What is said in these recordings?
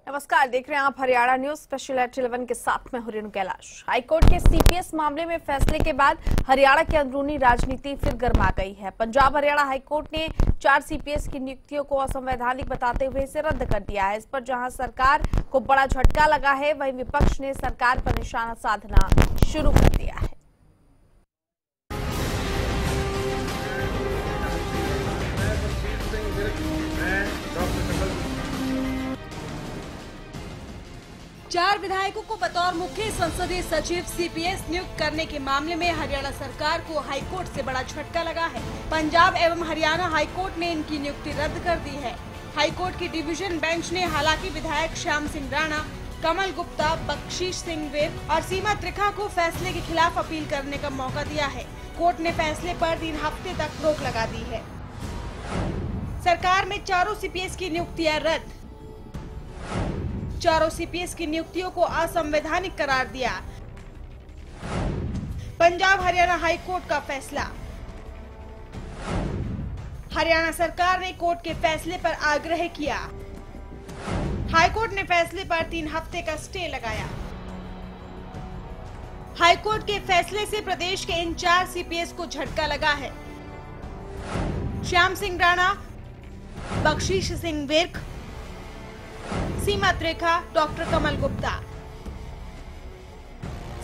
नमस्कार, देख रहे हैं आप हरियाणा न्यूज स्पेशल एट 11 के साथ में रेणु कैलाश। हाईकोर्ट के सीपीएस मामले में फैसले के बाद हरियाणा की अंदरूनी राजनीति फिर गर्मा गई है। पंजाब हरियाणा हाईकोर्ट ने 4 सीपीएस की नियुक्तियों को असंवैधानिक बताते हुए इसे रद्द कर दिया है। इस पर जहां सरकार को बड़ा झटका लगा है, वहीं विपक्ष ने सरकार पर निशाना साधना शुरू कर दिया है। 4 विधायकों को बतौर मुख्य संसदीय सचिव सीपीएस नियुक्त करने के मामले में हरियाणा सरकार को हाईकोर्ट से बड़ा झटका लगा है। पंजाब एवं हरियाणा हाईकोर्ट ने इनकी नियुक्ति रद्द कर दी है। हाईकोर्ट की डिवीजन बेंच ने हालांकि विधायक श्याम सिंह राणा, कमल गुप्ता, बख्शीश सिंह विर्क और सीमा त्रिखा को फैसले के खिलाफ अपील करने का मौका दिया है। कोर्ट ने फैसले पर 3 हफ्ते तक रोक लगा दी है। सरकार में चारों सीपीएस की नियुक्तियां रद्द। चारों सीपीएस की नियुक्तियों को असंवैधानिक करार दिया। पंजाब हरियाणा हाईकोर्ट का फैसला। हरियाणा सरकार ने कोर्ट के फैसले पर आग्रह किया। हाईकोर्ट ने फैसले पर 3 हफ्ते का स्टे लगाया। हाईकोर्ट के फैसले से प्रदेश के इन 4 सीपीएस को झटका लगा है। श्याम सिंह राणा, बख्शीश सिंह विर्क, सीमा त्रिखा, डॉक्टर कमल गुप्ता।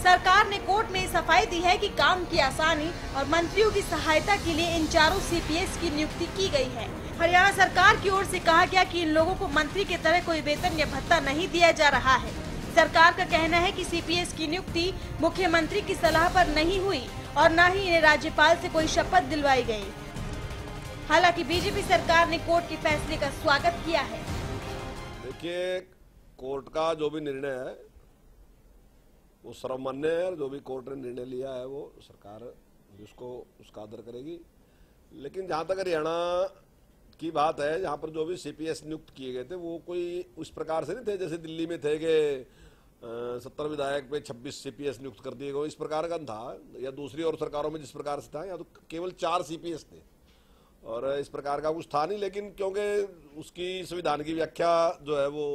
सरकार ने कोर्ट में सफाई दी है कि काम की आसानी और मंत्रियों की सहायता के लिए इन चारों सीपीएस की नियुक्ति की गई है। हरियाणा सरकार की ओर से कहा गया कि इन लोगों को मंत्री की तरह कोई वेतन या भत्ता नहीं दिया जा रहा है। सरकार का कहना है कि सीपीएस की नियुक्ति मुख्यमंत्री की सलाह पर नहीं हुई और न ही इन्हें राज्यपाल से कोई शपथ दिलवाई गई। हालांकि बीजेपी सरकार ने कोर्ट के फैसले का स्वागत किया है। देखिए, कोर्ट का जो भी निर्णय है वो सर्वमान्य है और जो भी कोर्ट ने निर्णय लिया है वो सरकार उसको उसका आदर करेगी। लेकिन जहां तक हरियाणा की बात है, जहां पर जो भी सीपीएस नियुक्त किए गए थे वो कोई उस प्रकार से नहीं थे जैसे दिल्ली में थे कि 70 विधायक पे 26 सीपीएस नियुक्त कर दिए गए, इस प्रकार का था। या दूसरी और सरकारों में जिस प्रकार से था, या तो केवल 4 सीपीएस थे और इस प्रकार का कुछ था नहीं। लेकिन क्योंकि उसकी संविधान की व्याख्या जो है वो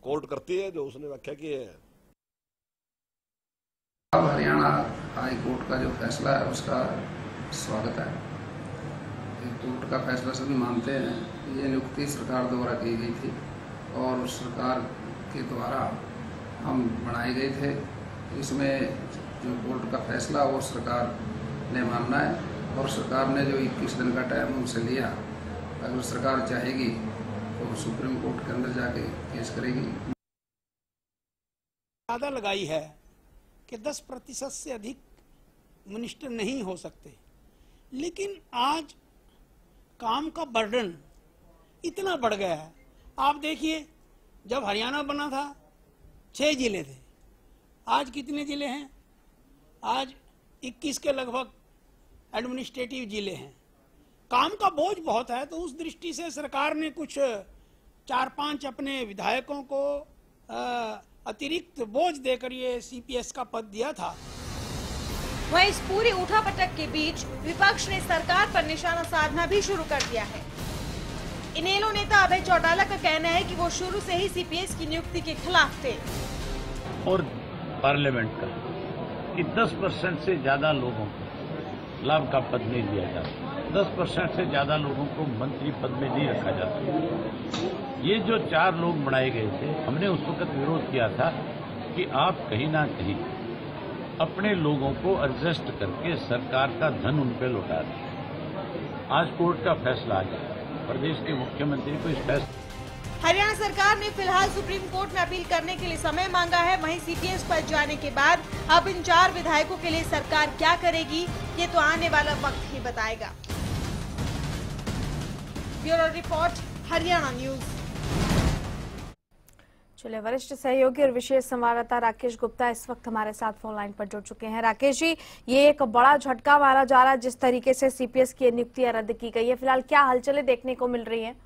कोर्ट करती है, जो उसने व्याख्या की है। हरियाणा हाई कोर्ट का जो फैसला है उसका स्वागत है। कोर्ट का फैसला सभी मानते हैं। ये नियुक्ति सरकार द्वारा की गई थी और सरकार के द्वारा हम बनाए गए थे। इसमें जो कोर्ट का फैसला वो सरकार ने मानना है और सरकार ने जो 21 दिन का टाइम उनसे लिया, अगर सरकार चाहेगी तो सुप्रीम कोर्ट के अंदर जाके केस करेगी। ज़्यादा लगाई है कि 10% से अधिक मिनिस्टर नहीं हो सकते, लेकिन आज काम का बर्डन इतना बढ़ गया है। आप देखिए, जब हरियाणा बना था 6 जिले थे, आज कितने जिले हैं? आज 21 के लगभग एडमिनिस्ट्रेटिव जिले हैं। काम का बोझ बहुत है, तो उस दृष्टि से सरकार ने कुछ 4-5 अपने विधायकों को अतिरिक्त बोझ देकर ये सीपीएस का पद दिया था। वहीं इस पूरी उठापटक के बीच विपक्ष ने सरकार पर निशाना साधना भी शुरू कर दिया है। इनेलो नेता अभय चौटाला का कहना है कि वो शुरू से ही सीपीएस की नियुक्ति के खिलाफ थे। और पार्लियामेंट का कि 10% से ज्यादा लोगों को लाभ का पद नहीं दिया जाता, 10% से ज्यादा लोगों को मंत्री पद में नहीं रखा जाता। ये जो 4 लोग बनाए गए थे, हमने उस वक्त विरोध किया था कि आप कहीं ना कहीं अपने लोगों को एडजस्ट करके सरकार का धन उन पे लौटा दें। आज कोर्ट का फैसला आ गया, प्रदेश के मुख्यमंत्री को इस फैसले। हरियाणा सरकार ने फिलहाल सुप्रीम कोर्ट में अपील करने के लिए समय मांगा है। वहीं सीपीएस पर जाने के बाद अब इन 4 विधायकों के लिए सरकार क्या करेगी, ये तो आने वाला वक्त ही बताएगा। Bureau report, Haryana news. चलिए, वरिष्ठ सहयोगी और विशेष संवाददाता राकेश गुप्ता इस वक्त हमारे साथ फोन लाइन पर जुड़ चुके हैं। राकेश जी, ये एक बड़ा झटका माना जा रहा है जिस तरीके से सीपीएस की नियुक्तियां रद्द की गई है। फिलहाल क्या हलचलें देखने को मिल रही हैं?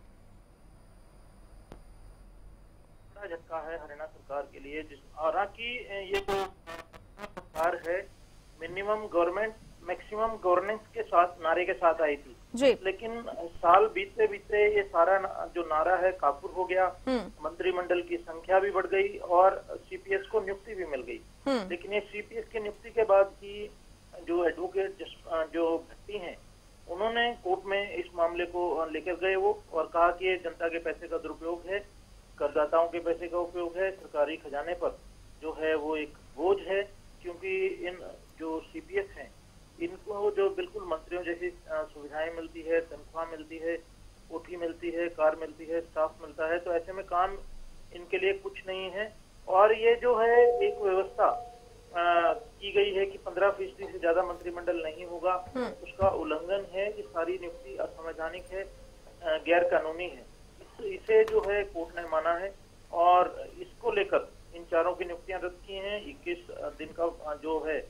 झटका है हरियाणा सरकार के लिए, हालांकि ये जो सरकार है मिनिमम गवर्नमेंट मैक्सिमम गवर्नेंस के साथ नारे के साथ आई थी जी। लेकिन साल बीतते बीतते ये सारा जो नारा है काफूर हो गया, मंत्रिमंडल की संख्या भी बढ़ गई और सीपीएस को नियुक्ति भी मिल गई। लेकिन ये सीपीएस की नियुक्ति के बाद की जो एडवोकेट जो भट्टी हैं उन्होंने कोर्ट में इस मामले को लेकर गए वो और कहा कि ये जनता के पैसे का दुरुपयोग है, करदाताओं के पैसे का उपयोग है, सरकारी खजाने पर जो है वो एक बोझ है, क्योंकि इन जो सीपीएस हैं इनको जो बिल्कुल मंत्रियों जैसी सुविधाएं मिलती है, तनख्वाह मिलती है, कोठी मिलती है, कार मिलती है, स्टाफ मिलता है, तो ऐसे में काम इनके लिए कुछ नहीं है। और ये जो है एक व्यवस्था की गई है कि 15% से ज्यादा मंत्रिमंडल नहीं होगा, उसका उल्लंघन है। ये सारी नियुक्ति असंवैधानिक है, गैर कानूनी है। इसे जो है कोर्ट ने माना है और इसको लेकर इन चारों की नियुक्तियां रद्द की हैं। 21 दिन का जो है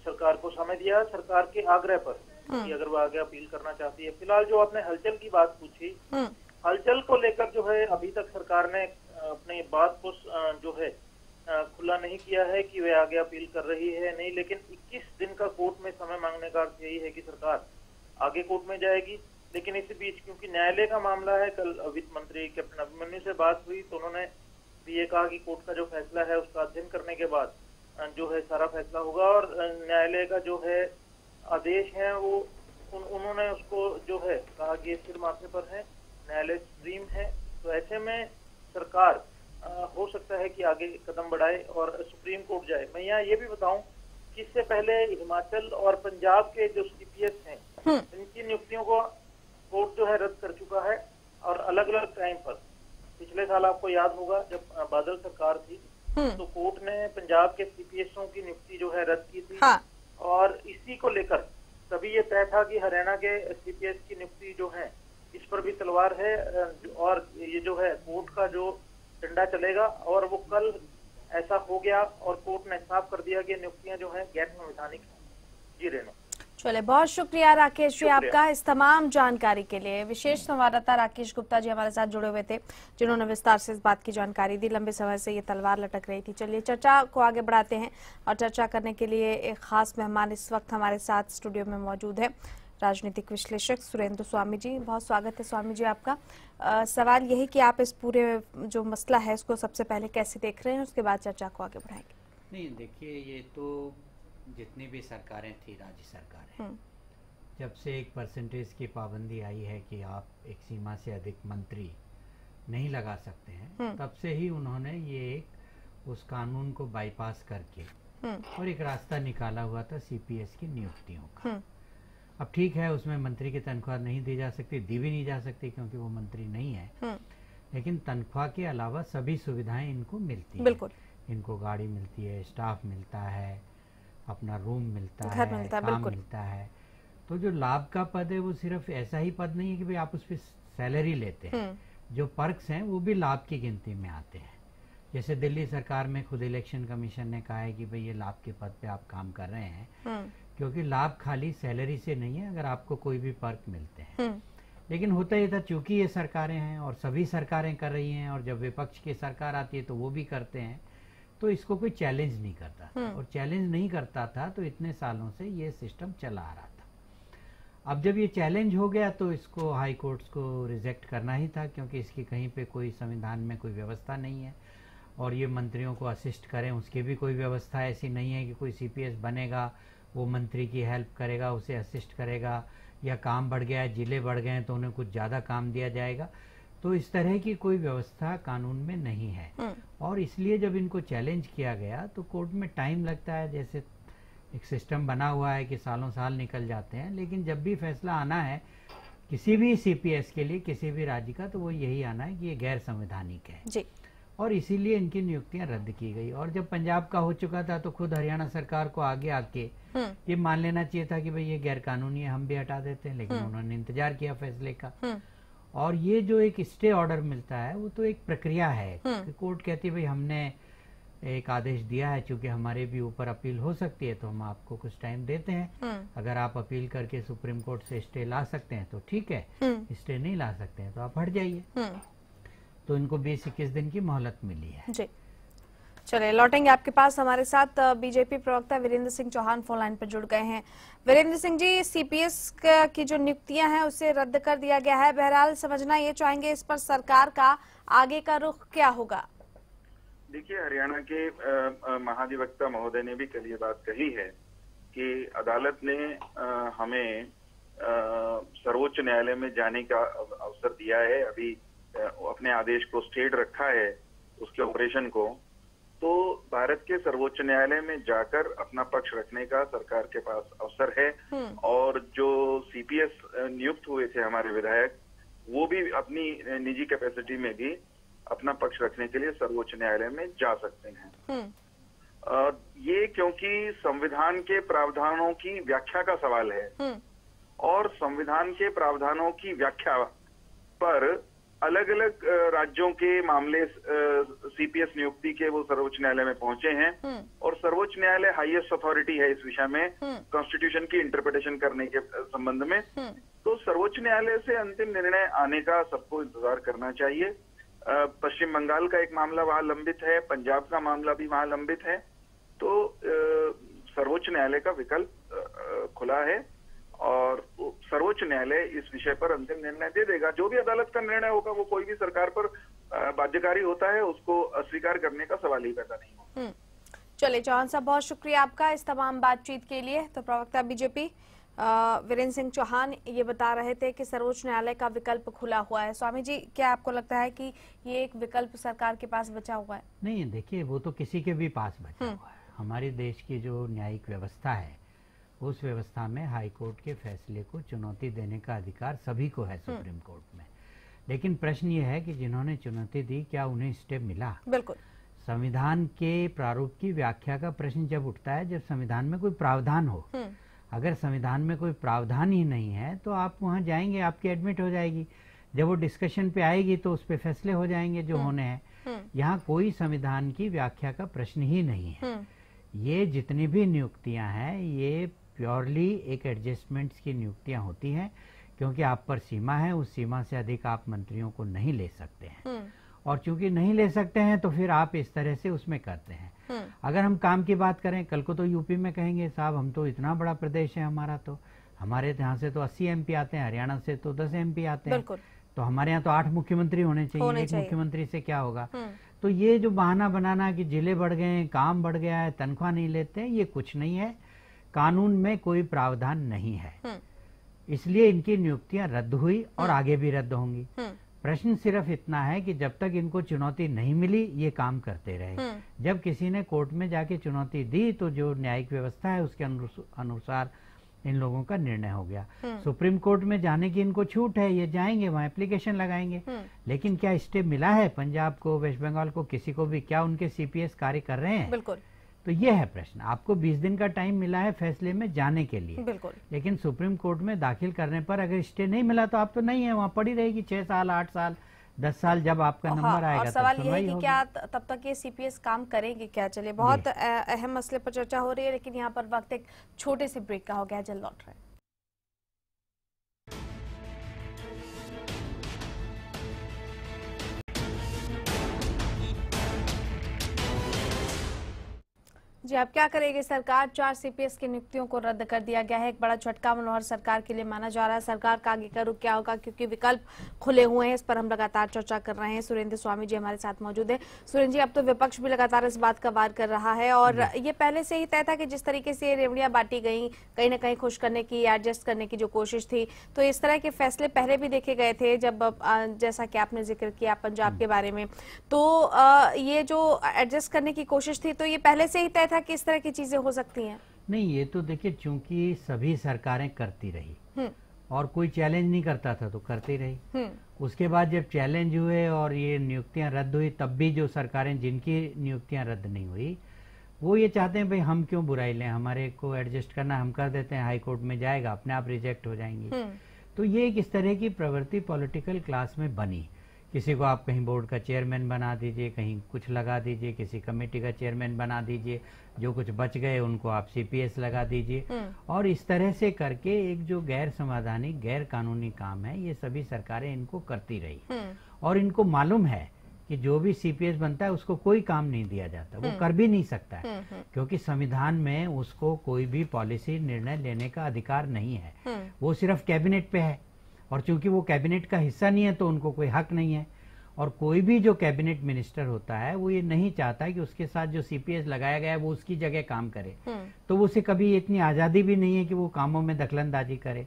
सरकार को समय दिया, सरकार के आग्रह पर कि अगर वो आगे अपील करना चाहती है। फिलहाल जो आपने हलचल की बात पूछी, हलचल को लेकर जो है अभी तक सरकार ने अपनी बात को जो है खुला नहीं किया है कि वे आगे अपील कर रही है नहीं, लेकिन 21 दिन का कोर्ट में समय मांगने का अर्थ यही है कि सरकार आगे कोर्ट में जाएगी। लेकिन इस बीच क्योंकि न्यायालय का मामला है, कल वित्त मंत्री कैप्टन अभिमन्यु से बात हुई तो उन्होंने भी ये कहा कि कोर्ट का जो फैसला है उसका अध्ययन करने के बाद जो है सारा फैसला होगा और न्यायालय का जो है आदेश है वो उन्होंने उसको जो है कहा कि सिर माथे पर है, न्यायालय सुप्रीम है। तो ऐसे में सरकार हो सकता है कि आगे कदम बढ़ाए और सुप्रीम कोर्ट जाए। मैं यहाँ ये भी बताऊं कि इससे पहले हिमाचल और पंजाब के जो सीपीएस हैं इनकी नियुक्तियों को कोर्ट जो है रद्द कर चुका है और अलग अलग टाइम पर। पिछले साल आपको याद होगा जब बादल सरकार थी तो कोर्ट ने पंजाब के सीपीएसओं की नियुक्ति जो है रद्द की थी। हाँ। और इसी को लेकर तभी ये तय था कि हरियाणा के सीपीएस की नियुक्ति जो है इस पर भी तलवार है और ये जो है कोर्ट का जो डंडा चलेगा। और वो कल ऐसा हो गया और कोर्ट ने साफ कर दिया कि नियुक्तियां जो है गैर संवैधानिक हैं। जी रेणु। चले, बहुत शुक्रिया राकेश जी आपका इस तमाम जानकारी के लिए। विशेष संवाददाता राकेश गुप्ता जी हमारे साथ जुड़े हुए थे जिन्होंने विस्तार से इस बात की जानकारी दी। लंबे समय से ये तलवार लटक रही थी। चलिए चर्चा को आगे बढ़ाते हैं और चर्चा करने के लिए एक खास मेहमान इस वक्त हमारे साथ स्टूडियो में मौजूद है, राजनीतिक विश्लेषक सुरेंद्र स्वामी जी। बहुत स्वागत है स्वामी जी आपका। सवाल यही कि आप इस पूरे जो मसला है इसको सबसे पहले कैसे देख रहे हैं, उसके बाद चर्चा को आगे बढ़ाएंगे। नहीं देखिए, ये तो जितनी भी सरकारें थी, राज्य सरकारें, जब से 1% की पाबंदी आई है कि आप एक सीमा से अधिक मंत्री नहीं लगा सकते हैं, तब से ही उन्होंने ये उस कानून को बाईपास करके और एक रास्ता निकाला हुआ था सीपीएस की नियुक्तियों का। अब ठीक है, उसमें मंत्री की तनख्वाह नहीं दी जा सकती, दी भी नहीं जा सकती क्योंकि वो मंत्री नहीं है, लेकिन तनख्वाह के अलावा सभी सुविधाएं इनको मिलती है। इनको गाड़ी मिलती है, स्टाफ मिलता है, अपना रूम मिलता है, काम मिलता है। तो जो लाभ का पद है वो सिर्फ ऐसा ही पद नहीं है कि भाई आप उस पर सैलरी लेते हैं। जो पर्क्स हैं वो भी लाभ की गिनती में आते हैं। जैसे दिल्ली सरकार में खुद इलेक्शन कमीशन ने कहा है कि भाई ये लाभ के पद पे आप काम कर रहे हैं, क्योंकि लाभ खाली सैलरी से नहीं है, अगर आपको कोई भी पर्क मिलते हैं। लेकिन होता ये था, चूंकि ये सरकारें हैं और सभी सरकारें कर रही हैं और जब विपक्ष की सरकार आती है तो वो भी करते हैं, तो इसको कोई चैलेंज नहीं करता था। और चैलेंज नहीं करता था तो इतने सालों से ये सिस्टम चला आ रहा था। अब जब ये चैलेंज हो गया तो इसको हाई कोर्ट्स को रिजेक्ट करना ही था, क्योंकि इसकी कहीं पे कोई संविधान में कोई व्यवस्था नहीं है। और ये मंत्रियों को असिस्ट करें उसकी भी कोई व्यवस्था ऐसी नहीं है कि कोई सीपीएस बनेगा वो मंत्री की हेल्प करेगा, उसे असिस्ट करेगा, या काम बढ़ गया है, जिले बढ़ गए हैं तो उन्हें कुछ ज़्यादा काम दिया जाएगा। तो इस तरह की कोई व्यवस्था कानून में नहीं है। और इसलिए जब इनको चैलेंज किया गया तो कोर्ट में टाइम लगता है। जैसे एक सिस्टम बना हुआ है कि सालों साल निकल जाते हैं, लेकिन जब भी फैसला आना है किसी भी सीपीएस के लिए, किसी भी राज्य का, तो वो यही आना है कि ये गैर संवैधानिक है जी। और इसीलिए इनकी नियुक्तियां रद्द की गई। और जब पंजाब का हो चुका था तो खुद हरियाणा सरकार को आगे आके ये मान लेना चाहिए था कि भाई ये गैर कानूनी है, हम भी हटा देते हैं, लेकिन उन्होंने इंतजार किया फैसले का। और ये जो एक स्टे ऑर्डर मिलता है वो तो एक प्रक्रिया है कि कोर्ट कहती है भाई हमने एक आदेश दिया है, चूंकि हमारे भी ऊपर अपील हो सकती है तो हम आपको कुछ टाइम देते हैं। अगर आप अपील करके सुप्रीम कोर्ट से स्टे ला सकते हैं तो ठीक है, स्टे नहीं ला सकते हैं तो आप हट जाइए। तो इनको 20-21 दिन की मोहलत मिली है जी। चलिए लौटेंगे आपके पास। हमारे साथ बीजेपी प्रवक्ता वीरेंद्र सिंह चौहान फोन लाइन पर जुड़ गए हैं। वीरेंद्र सिंह जी, सीपीएस की जो नियुक्तियां हैं उसे रद्द कर दिया गया है। बहरहाल समझना ये चाहेंगे इस पर सरकार का आगे का रुख क्या होगा? देखिए, हरियाणा के महाधिवक्ता महोदय ने भी कल ये बात कही है कि अदालत ने हमें सर्वोच्च न्यायालय में जाने का अवसर दिया है। अभी अपने आदेश को स्टेड रखा है उसके ऑपरेशन को, तो भारत के सर्वोच्च न्यायालय में जाकर अपना पक्ष रखने का सरकार के पास अवसर है। और जो सीपीएस नियुक्त हुए थे हमारे विधायक, वो भी अपनी निजी कैपेसिटी में भी अपना पक्ष रखने के लिए सर्वोच्च न्यायालय में जा सकते हैं। ये क्योंकि संविधान के प्रावधानों की व्याख्या का सवाल है और संविधान के प्रावधानों की व्याख्या पर अलग अलग राज्यों के मामले सीपीएस नियुक्ति के वो सर्वोच्च न्यायालय में पहुंचे हैं और सर्वोच्च न्यायालय हाईएस्ट अथॉरिटी है इस विषय में कॉन्स्टिट्यूशन की इंटरप्रिटेशन करने के संबंध में। तो सर्वोच्च न्यायालय से अंतिम निर्णय आने का सबको इंतजार करना चाहिए। पश्चिम बंगाल का एक मामला वहां लंबित है, पंजाब का मामला भी वहां लंबित है। तो सर्वोच्च न्यायालय का विकल्प खुला है और सर्वोच्च न्यायालय इस विषय पर अंतिम निर्णय दे देगा। जो भी अदालत का निर्णय होगा वो कोई भी सरकार पर बाध्यकारी होता है, उसको अस्वीकार करने का सवाल ही पैदा नहीं होगा। चलिए चौहान साहब, बहुत शुक्रिया आपका इस तमाम बातचीत के लिए। तो प्रवक्ता बीजेपी वीरेंद्र सिंह चौहान ये बता रहे थे कि सर्वोच्च न्यायालय का विकल्प खुला हुआ है। स्वामी जी, क्या आपको लगता है कि ये एक विकल्प सरकार के पास बचा हुआ है? नहीं, देखिए वो तो किसी के भी पास बचा हुआ है। हमारे देश की जो न्यायिक व्यवस्था है उस व्यवस्था में हाई कोर्ट के फैसले को चुनौती देने का अधिकार सभी को है सुप्रीम कोर्ट में। लेकिन प्रश्न ये है कि जिन्होंने चुनौती दी क्या उन्हें स्टे मिला? बिल्कुल। संविधान के प्रारूप की व्याख्या का प्रश्न जब उठता है जब संविधान में कोई प्रावधान हो। अगर संविधान में कोई प्रावधान ही नहीं है तो आप वहां जाएंगे, आपकी एडमिट हो जाएगी। जब वो डिस्कशन पे आएगी तो उस पे फैसले हो जाएंगे जो होने हैं। यहाँ कोई संविधान की व्याख्या का प्रश्न ही नहीं है। ये जितनी भी नियुक्तियां हैं ये प्योरली एक एडजस्टमेंट्स की नियुक्तियां होती हैं, क्योंकि आप पर सीमा है, उस सीमा से अधिक आप मंत्रियों को नहीं ले सकते हैं। और चूंकि नहीं ले सकते हैं तो फिर आप इस तरह से उसमें करते हैं। अगर हम काम की बात करें, कल को तो यूपी में कहेंगे साहब हम तो इतना बड़ा प्रदेश है हमारा, तो हमारे यहाँ से तो 80 एमपी आते हैं, हरियाणा से तो 10 एमपी आते हैं, तो हमारे यहाँ तो 8 मुख्यमंत्री होने चाहिए। एक मुख्यमंत्री से क्या होगा? तो ये जो बहाना बनाना कि जिले बढ़ गए, काम बढ़ गया है, तनख्वाह नहीं लेते हैं, ये कुछ नहीं है। कानून में कोई प्रावधान नहीं है, इसलिए इनकी नियुक्तियां रद्द हुई और आगे भी रद्द होंगी। प्रश्न सिर्फ इतना है कि जब तक इनको चुनौती नहीं मिली ये काम करते रहे। जब किसी ने कोर्ट में जाके चुनौती दी तो जो न्यायिक व्यवस्था है उसके अनुसार इन लोगों का निर्णय हो गया। सुप्रीम कोर्ट में जाने की इनको छूट है, ये जाएंगे वहां एप्लीकेशन लगाएंगे। लेकिन क्या स्टे मिला है पंजाब को, वेस्ट बंगाल को, किसी को भी? क्या उनके सीपीएस कार्य कर रहे हैं? बिल्कुल। तो ये है प्रश्न। आपको 20 दिन का टाइम मिला है फैसले में जाने के लिए। बिल्कुल। लेकिन सुप्रीम कोर्ट में दाखिल करने पर अगर स्टे नहीं मिला तो आप तो नहीं है, वहां पड़ी रहेगी 6 साल, 8 साल, 10 साल, जब आपका नंबर आएगा। और सवाल ये है कि क्या तब तक ये सीपीएस काम करेंगे क्या? चलिए, बहुत अहम मसले पर चर्चा हो रही है, लेकिन यहाँ पर वक्त एक छोटे से ब्रेक का हो गया। जल्द लौट रहे हैं। जी, अब क्या करेगी सरकार? 4 सीपीएस की नियुक्तियों को रद्द कर दिया गया है। एक बड़ा झटका मनोहर सरकार के लिए माना जा रहा है। सरकार का आगे का रुख क्या होगा, क्योंकि विकल्प खुले हुए हैं, इस पर हम लगातार चर्चा कर रहे हैं। सुरेंद्र स्वामी जी हमारे साथ मौजूद है। सुरेंद्र जी, अब तो विपक्ष भी लगातार इस बात का वार कर रहा है और ये पहले से ही तय था कि जिस तरीके से रेवड़ियां बांटी गई, कहीं ना कहीं खुश करने की, एडजस्ट करने की जो कोशिश थी, तो इस तरह के फैसले पहले भी देखे गए थे। जब जैसा कि आपने जिक्र किया पंजाब के बारे में, तो ये जो एडजस्ट करने की कोशिश थी, तो ये पहले से ही तय था कि इस तरह की चीजें हो सकती हैं? नहीं, ये तो देखिए चूंकि सभी सरकारें करती रही और कोई चैलेंज नहीं करता था तो करती रही। उसके बाद जब चैलेंज हुए और ये नियुक्तियां रद्द हुई, तब भी जो सरकारें जिनकी नियुक्तियां रद्द नहीं हुई वो ये चाहते हैं भाई हम क्यों बुराई लें, हमारे को एडजस्ट करना हम कर देते हैं, हाई कोर्ट में जाएगा, अपने आप रिजेक्ट हो जाएंगी। तो ये एक इस तरह की प्रवृत्ति पॉलिटिकल क्लास में बनी। किसी को आप कहीं बोर्ड का चेयरमैन बना दीजिए, कहीं कुछ लगा दीजिए, किसी कमेटी का चेयरमैन बना दीजिए, जो कुछ बच गए उनको आप सीपीएस लगा दीजिए। और इस तरह से करके एक जो गैर संवैधानिक, गैर कानूनी काम है, ये सभी सरकारें इनको करती रही। और इनको मालूम है कि जो भी सीपीएस बनता है उसको कोई काम नहीं दिया जाता, वो कर भी नहीं सकता है, क्योंकि संविधान में उसको कोई भी पॉलिसी निर्णय लेने का अधिकार नहीं है। वो सिर्फ कैबिनेट पे है, और चूंकि वो कैबिनेट का हिस्सा नहीं है तो उनको कोई हक नहीं है। और कोई भी जो कैबिनेट मिनिस्टर होता है वो ये नहीं चाहता कि उसके साथ जो सीपीएस लगाया गया है वो उसकी जगह काम करे, तो उसे कभी इतनी आजादी भी नहीं है कि वो कामों में दखलंदाजी करे।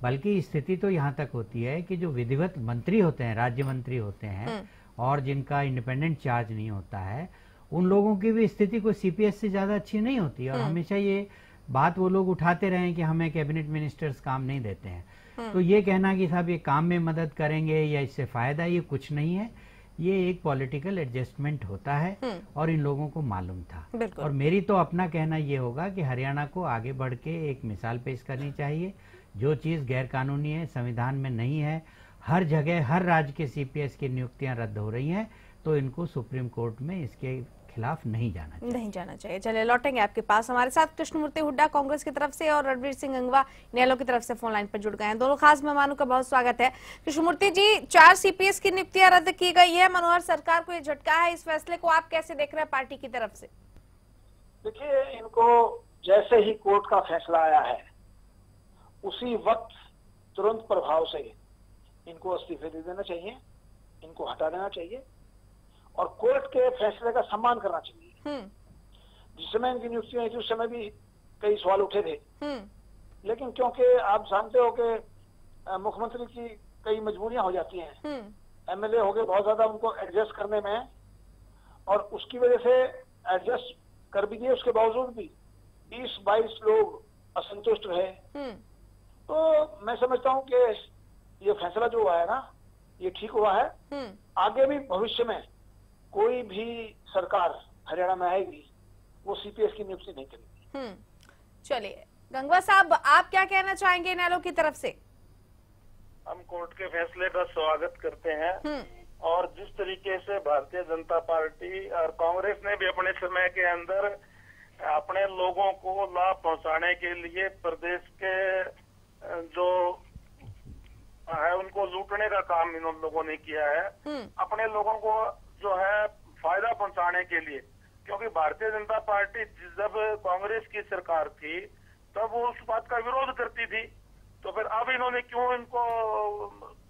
बल्कि स्थिति तो यहाँ तक होती है कि जो विधिवत मंत्री होते हैं, राज्य मंत्री होते हैं, और जिनका इंडिपेंडेंट चार्ज नहीं होता है, उन लोगों की भी स्थिति कोई सीपीएस से ज्यादा अच्छी नहीं होती। और हमेशा ये बात वो लोग उठाते रहे कि हमें कैबिनेट मिनिस्टर्स काम नहीं देते हैं। तो ये कहना कि साहब ये काम में मदद करेंगे या इससे फायदा, ये कुछ नहीं है। ये एक पॉलिटिकल एडजस्टमेंट होता है और इन लोगों को मालूम था। और मेरी तो अपना कहना ये होगा कि हरियाणा को आगे बढ़ के एक मिसाल पेश करनी चाहिए। जो चीज गैर कानूनी है, संविधान में नहीं है, हर जगह हर राज्य के सीपीएस की नियुक्तियां रद्द हो रही हैं, तो इनको सुप्रीम कोर्ट में इसके खिलाफ नहीं जाना चाहिए। चलिए लौटेंगे आपके पास। हमारे साथ कृष्णमूर्ति हुड्डा कांग्रेस की तरफ से और रणवीर सिंह गंगवा इनेलो की तरफ से फोन लाइन पर जुड़ गए हैं। दोनों खास मेहमानों का बहुत स्वागत है। कृष्णमूर्ति जी, 4 सीपीएस की नियुक्तियां रद्द की गई है, मनोहर सरकार को ये झटका है, इस फैसले को आप कैसे देख रहे हैं पार्टी की तरफ से? देखिए, इनको जैसे ही कोर्ट का फैसला आया है उसी वक्त तुरंत प्रभाव से इनको इस्तीफे दे देना चाहिए, इनको हटा देना चाहिए और कोर्ट के फैसले का सम्मान करना चाहिए। जिस समय इनकी नियुक्ति हुई थी उस समय भी कई सवाल उठे थे, लेकिन क्योंकि आप जानते हो कि मुख्यमंत्री की कई मजबूरियां हो जाती हैं, एमएलए हो गए बहुत ज्यादा उनको एडजस्ट करने में, और उसकी वजह से एडजस्ट कर भी दिए, उसके बावजूद भी 20-22 लोग असंतुष्ट रहे। तो मैं समझता हूं कि ये फैसला जो हुआ है ना, ये ठीक हुआ है। आगे भी भविष्य में कोई भी सरकार हरियाणा में आएगी वो सीपीएस की नियुक्ति नहीं करेगी। चलिए गंगवा साहब, आप क्या कहना चाहेंगे इनेलो की तरफ से? हम कोर्ट के फैसले का स्वागत करते हैं, और जिस तरीके से भारतीय जनता पार्टी और कांग्रेस ने भी अपने समय के अंदर अपने लोगों को लाभ पहुंचाने के लिए प्रदेश के जो है उनको लूटने का काम इन लोगों ने किया है, अपने लोगों को जो है फायदा पहुंचाने के लिए। क्योंकि भारतीय जनता पार्टी जब कांग्रेस की सरकार थी तब वो उस बात का विरोध करती थी, तो फिर अब इन्होंने क्यों इनको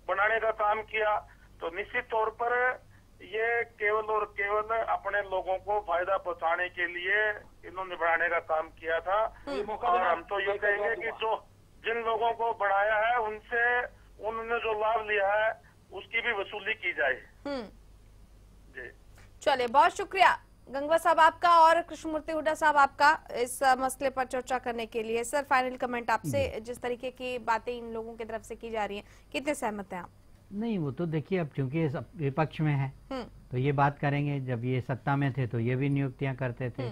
बनाने का काम किया? तो निश्चित तौर पर ये केवल और केवल अपने लोगों को फायदा पहुंचाने के लिए इन्होंने बढ़ाने का काम किया था। और हम तो ये कहेंगे कि जो जिन लोगों को बढ़ाया है उनसे उन्होंने जो लाभ लिया है उसकी भी वसूली की जाए। जी चलिए, बहुत शुक्रिया गंगवा साहब आपका और कृष्णमूर्ति हुड्डा साहब आपका इस मसले पर चर्चा करने के लिए। सर, फाइनल कमेंट आपसे, जिस तरीके की बातें इन लोगों की तरफ से की जा रही हैं, कितने सहमत हैं आप? नहीं, वो तो देखिए अब चूंकि विपक्ष में है तो ये बात करेंगे। जब ये सत्ता में थे तो ये भी नियुक्तियां करते थे,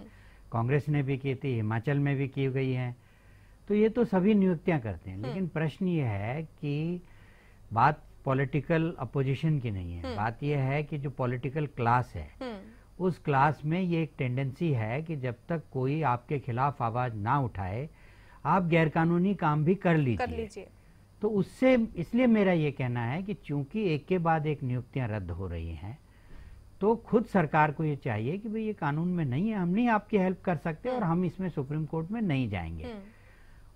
कांग्रेस ने भी की थी, हिमाचल में भी की गई है, तो ये तो सभी नियुक्तियां करते हैं। लेकिन प्रश्न ये है कि बात पॉलिटिकल अपोजिशन की नहीं है, बात ये है कि जो पॉलिटिकल क्लास है उस क्लास में ये एक टेंडेंसी है कि जब तक कोई आपके खिलाफ आवाज ना उठाए आप गैरकानूनी काम भी कर लीजिए। तो उससे इसलिए मेरा ये कहना है कि चूंकि एक के बाद एक नियुक्तियां रद्द हो रही हैं तो खुद सरकार को ये चाहिए कि भाई ये कानून में नहीं है, हम नहीं आपकी हेल्प कर सकते और हम इसमें सुप्रीम कोर्ट में नहीं जाएंगे।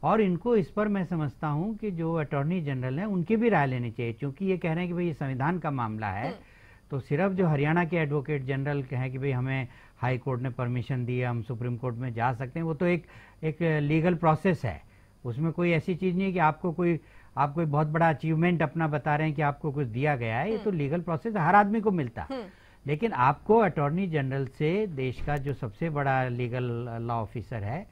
और इनको इस पर मैं समझता हूं कि जो अटॉर्नी जनरल हैं उनकी भी राय लेनी चाहिए, क्योंकि ये कह रहे हैं कि भाई ये संविधान का मामला है, तो सिर्फ जो हरियाणा के एडवोकेट जनरल कहें कि भाई हमें हाई कोर्ट ने परमिशन दी है, हम सुप्रीम कोर्ट में जा सकते हैं, वो तो एक लीगल प्रोसेस है। उसमें कोई ऐसी चीज नहीं है कि आप कोई बहुत बड़ा अचीवमेंट अपना बता रहे हैं कि आपको कुछ दिया गया है, ये तो लीगल प्रोसेस हर आदमी को मिलता है। लेकिन आपको अटॉर्नी जनरल से, देश का जो सबसे बड़ा लीगल लॉ ऑफिसर है,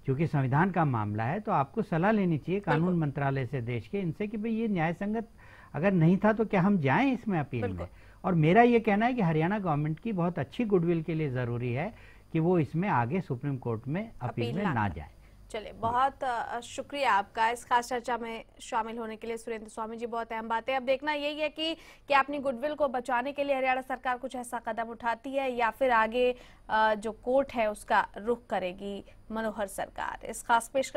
क्योंकि संविधान का मामला है, तो आपको सलाह लेनी चाहिए कानून मंत्रालय से, देश के, इनसे कि भाई ये न्याय संगत अगर नहीं था तो क्या हम जाएं इसमें अपील में। और मेरा ये कहना है कि हरियाणा गवर्नमेंट की बहुत अच्छी गुडविल के लिए जरूरी है कि वो इसमें आगे सुप्रीम कोर्ट में अपील में ना जाए। चलिए, बहुत शुक्रिया आपका इस खास चर्चा में शामिल होने के लिए सुरेंद्र स्वामी जी। बहुत अहम बात है। अब देखना यही है कि अपनी गुडविल को बचाने के लिए हरियाणा सरकार कुछ ऐसा कदम उठाती है या फिर आगे जो कोर्ट है उसका रुख करेगी मनोहर सरकार। इस खास पेशकश